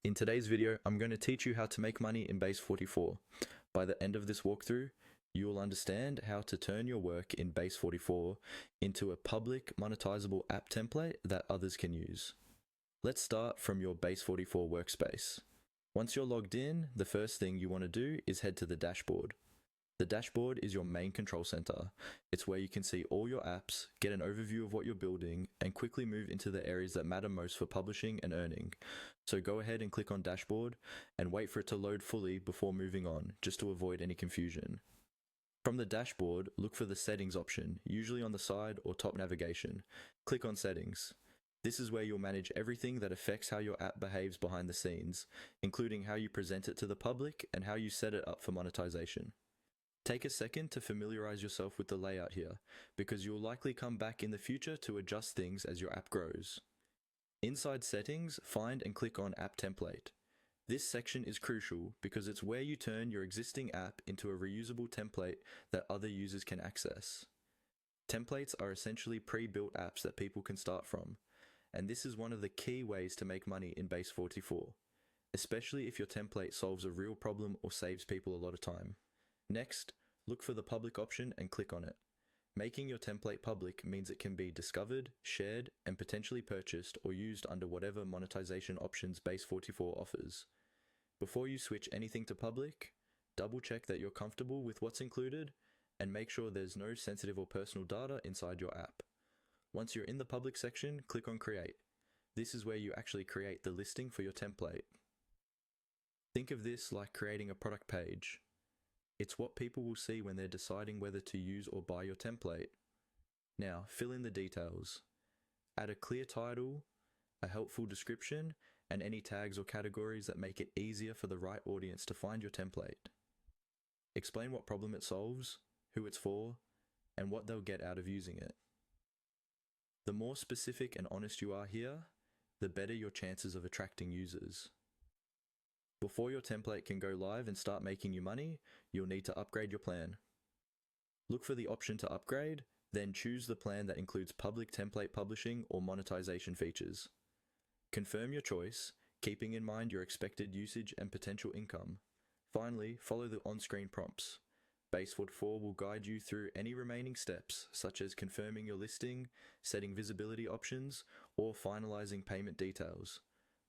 In today's video, I'm going to teach you how to make money in Base44. By the end of this walkthrough, you will understand how to turn your work in Base44 into a public monetizable app template that others can use. Let's start from your Base44 workspace. Once you're logged in, the first thing you want to do is head to the dashboard. The dashboard is your main control center. It's where you can see all your apps, get an overview of what you're building, and quickly move into the areas that matter most for publishing and earning. So go ahead and click on dashboard and wait for it to load fully before moving on, just to avoid any confusion. From the dashboard, look for the settings option, usually on the side or top navigation. Click on settings. This is where you'll manage everything that affects how your app behaves behind the scenes, including how you present it to the public and how you set it up for monetization. Take a second to familiarize yourself with the layout here, because you'll likely come back in the future to adjust things as your app grows. Inside settings, find and click on App Template. This section is crucial because it's where you turn your existing app into a reusable template that other users can access. Templates are essentially pre-built apps that people can start from, and this is one of the key ways to make money in Base44, especially if your template solves a real problem or saves people a lot of time. Next, look for the public option and click on it. Making your template public means it can be discovered, shared, and potentially purchased or used under whatever monetization options Base44 offers. Before you switch anything to public, double check that you're comfortable with what's included and make sure there's no sensitive or personal data inside your app. Once you're in the public section, click on Create. This is where you actually create the listing for your template. Think of this like creating a product page. It's what people will see when they're deciding whether to use or buy your template. Now, fill in the details. Add a clear title, a helpful description, and any tags or categories that make it easier for the right audience to find your template. Explain what problem it solves, who it's for, and what they'll get out of using it. The more specific and honest you are here, the better your chances of attracting users. Before your template can go live and start making you money, you'll need to upgrade your plan. Look for the option to upgrade, then choose the plan that includes public template publishing or monetization features. Confirm your choice, keeping in mind your expected usage and potential income. Finally, follow the on-screen prompts. Base44 will guide you through any remaining steps, such as confirming your listing, setting visibility options, or finalizing payment details.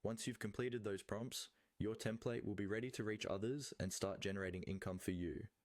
Once you've completed those prompts, your template will be ready to reach others and start generating income for you.